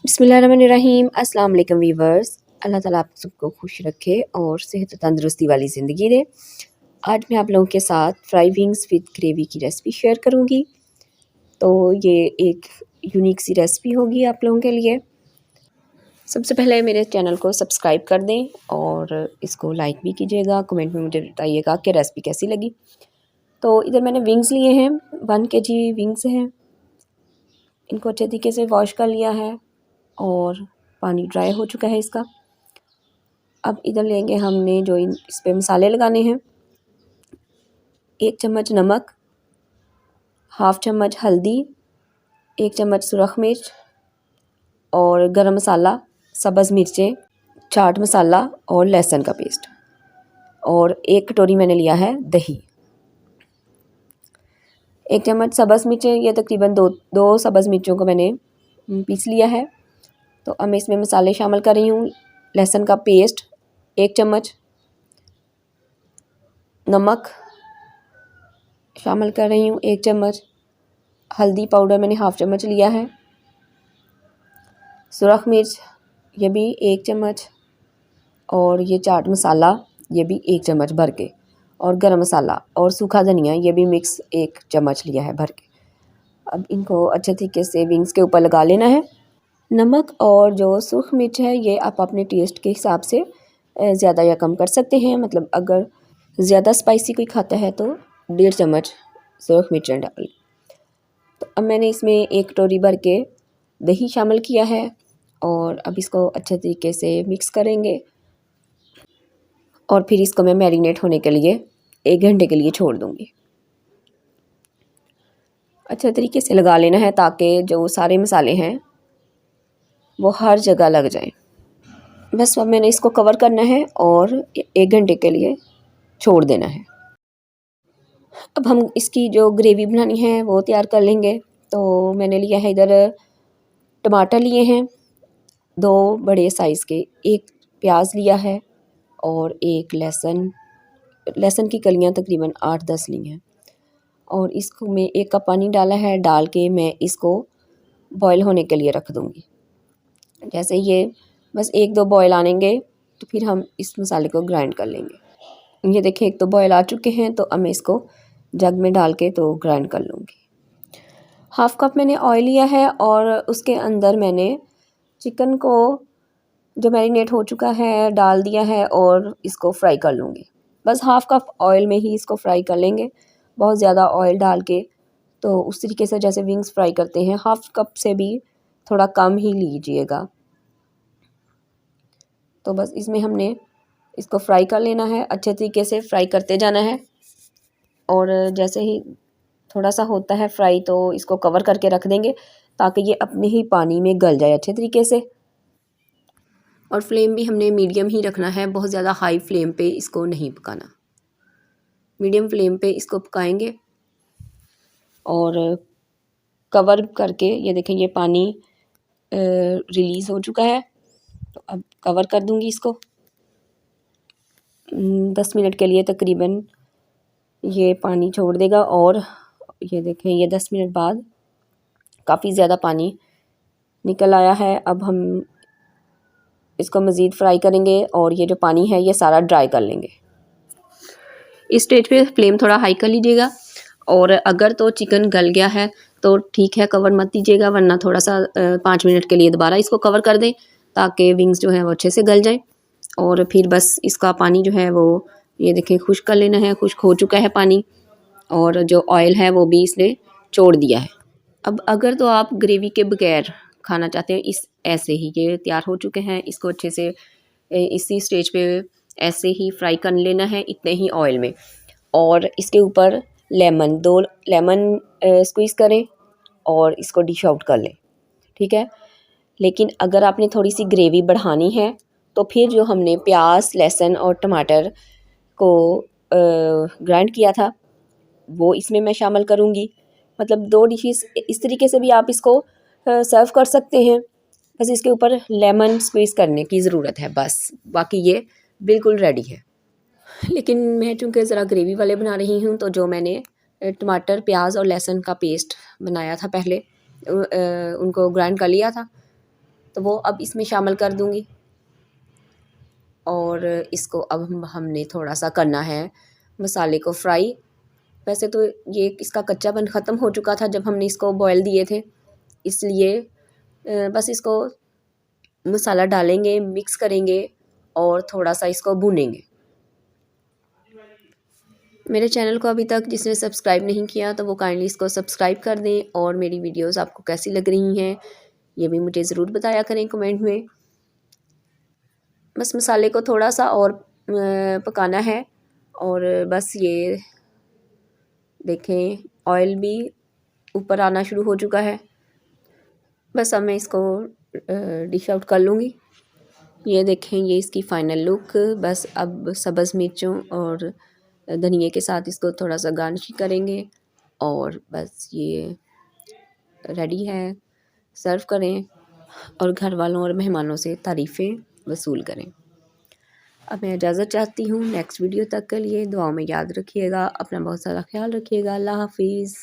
बिस्मिल्लाहिर्रहमानिर्रहीम। अस्सलाम वालेकुम वीवर्स। अल्लाह ताला आप सबको खुश रखे और सेहत तंदुरुस्ती वाली ज़िंदगी दे। आज मैं आप लोगों के साथ फ्राई विंग्स विद ग्रेवी की रेसिपी शेयर करूंगी। तो ये एक यूनिक सी रेसिपी होगी आप लोगों के लिए। सबसे पहले मेरे चैनल को सब्सक्राइब कर दें और इसको लाइक भी कीजिएगा। कमेंट में मुझे बताइएगा कि रेसिपी कैसी लगी। तो इधर मैंने विंग्स लिए हैं, 1 kg विंग्स हैं। इनको अच्छे तरीके से वॉश कर लिया है और पानी ड्राई हो चुका है इसका। अब इधर लेंगे हमने जो इस पे मसाले लगाने हैं। 1 चम्मच नमक, हाफ़ चम्मच हल्दी, 1 चम्मच सुरख मिर्च और गरम मसाला, सब्ज़ मिर्चें, चाट मसाला और लहसुन का पेस्ट और 1 कटोरी मैंने लिया है दही। 1 चम्मच सब्ज़ मिर्चें, ये तकरीबन दो सब्ज़ मिर्चों को मैंने पीस लिया है। तो अब मैं इसमें मसाले शामिल कर रही हूँ। लहसुन का पेस्ट 1 चम्मच, नमक शामिल कर रही हूँ 1 चम्मच, हल्दी पाउडर मैंने हाफ़ चम्मच लिया है, सुरख मिर्च ये भी 1 चम्मच और ये चाट मसाला ये भी 1 चम्मच भर के और गरम मसाला और सूखा धनिया ये भी मिक्स 1 चम्मच लिया है भर के। अब इनको अच्छे तरीके से विंग्स के ऊपर लगा लेना है। नमक और जो सूख मिर्च है ये आप अपने टेस्ट के हिसाब से ज़्यादा या कम कर सकते हैं। मतलब अगर ज़्यादा स्पाइसी कोई खाता है तो 1.5 चम्मच सूख मिर्च डाल। तो अब मैंने इसमें 1 कटोरी भर के दही शामिल किया है और अब इसको अच्छे तरीके से मिक्स करेंगे और फिर इसको मैं मैरिनेट होने के लिए 1 घंटे के लिए छोड़ दूँगी। अच्छे तरीके से लगा लेना है ताकि जो सारे मसाले हैं वो हर जगह लग जाएं। बस अब मैंने इसको कवर करना है और 1 घंटे के लिए छोड़ देना है। अब हम इसकी जो ग्रेवी बनानी है वो तैयार कर लेंगे। तो मैंने लिया है इधर टमाटर लिए हैं 2 बड़े साइज़ के, 1 प्याज लिया है और 1 लहसुन की कलियां तकरीबन 8-10 ली हैं और इसको मैं 1 कप पानी डाला है। डाल के मैं इसको बॉयल होने के लिए रख दूँगी। जैसे ये बस 1-2 बॉयल आनेंगे तो फिर हम इस मसाले को ग्राइंड कर लेंगे। ये देखिए 1 तो बॉयल आ चुके हैं। तो अब मैं इसको जग में डाल के तो ग्राइंड कर लूँगी। हाफ़ कप मैंने ऑयल लिया है और उसके अंदर मैंने चिकन को जो मैरिनेट हो चुका है डाल दिया है और इसको फ्राई कर लूँगी। बस हाफ़ कप ऑयल में ही इसको फ्राई कर लेंगे। बहुत ज़्यादा ऑयल डाल के तो उस तरीके से जैसे विंग्स फ्राई करते हैं हाफ़ कप से भी थोड़ा कम ही लीजिएगा। तो बस इसमें हमने इसको फ्राई कर लेना है, अच्छे तरीके से फ्राई करते जाना है और जैसे ही थोड़ा सा होता है फ्राई तो इसको कवर करके रख देंगे ताकि ये अपने ही पानी में गल जाए अच्छे तरीके से। और फ्लेम भी हमने मीडियम ही रखना है, बहुत ज़्यादा हाई फ्लेम पे इसको नहीं पकाना। मीडियम फ्लेम पे इसको पकाएंगे और कवर करके ये देखें ये पानी रिलीज़ हो चुका है। तो अब कवर कर दूंगी इसको 10 मिनट के लिए तकरीबन ये पानी छोड़ देगा और ये देखें ये 10 मिनट बाद काफ़ी ज़्यादा पानी निकल आया है। अब हम इसको मज़ीद फ्राई करेंगे और ये जो पानी है ये सारा ड्राई कर लेंगे। इस स्टेज पे फ्लेम थोड़ा हाई कर लीजिएगा और अगर तो चिकन गल गया है तो ठीक है कवर मत दीजिएगा, वरना थोड़ा सा 5 मिनट के लिए दोबारा इसको कवर कर दें ताकि विंग्स जो है वो अच्छे से गल जाएं। और फिर बस इसका पानी जो है वो ये देखें खुश्क कर लेना है। खुश्क हो चुका है पानी और जो ऑयल है वो भी इसने छोड़ दिया है। अब अगर तो आप ग्रेवी के बगैर खाना चाहते हैं इस ऐसे ही ये तैयार हो चुके हैं। इसको अच्छे से इसी स्टेज पे ऐसे ही फ्राई कर लेना है इतने ही ऑयल में और इसके ऊपर दो लेमन स्क्वीज़ करें और इसको डिश आउट कर लें, ठीक है। लेकिन अगर आपने थोड़ी सी ग्रेवी बढ़ानी है तो फिर जो हमने प्याज लहसुन और टमाटर को ग्राइंड किया था वो इसमें मैं शामिल करूँगी। मतलब 2 डिशेस इस तरीके से भी आप इसको सर्व कर सकते हैं। बस इसके ऊपर लेमन स्क्वीज़ करने की ज़रूरत है बस, बाकी ये बिल्कुल रेडी है। लेकिन मैं चूँकि ज़रा ग्रेवी वाले बना रही हूँ तो जो मैंने टमाटर प्याज और लहसुन का पेस्ट बनाया था पहले उनको ग्राइंड कर लिया था तो वो अब इसमें शामिल कर दूँगी। और इसको अब हमने थोड़ा सा करना है मसाले को फ्राई। वैसे तो ये इसका कच्चापन ख़त्म हो चुका था जब हमने इसको बॉयल दिए थे, इसलिए बस इसको मसाला डालेंगे, मिक्स करेंगे और थोड़ा सा इसको भूनेंगे। मेरे चैनल को अभी तक जिसने सब्सक्राइब नहीं किया तो वो काइंडली इसको सब्सक्राइब कर दें, और मेरी वीडियोस आपको कैसी लग रही हैं ये भी मुझे ज़रूर बताया करें कमेंट में। बस मसाले को थोड़ा सा और पकाना है, और बस ये देखें ऑयल भी ऊपर आना शुरू हो चुका है। बस अब मैं इसको डिश आउट कर लूँगी। ये देखें, ये इसकी फ़ाइनल लुक। बस अब सब्ज़ मिर्चों और धनिए के साथ इसको थोड़ा सा गार्निश करेंगे, और बस ये रेडी है। सर्व करें और घर वालों और मेहमानों से तारीफ़ें वसूल करें। अब मैं इजाज़त चाहती हूँ। नेक्स्ट वीडियो तक के लिए दुआओं में याद रखिएगा। अपना बहुत सारा ख्याल रखिएगा। अल्लाह हाफ़िज़।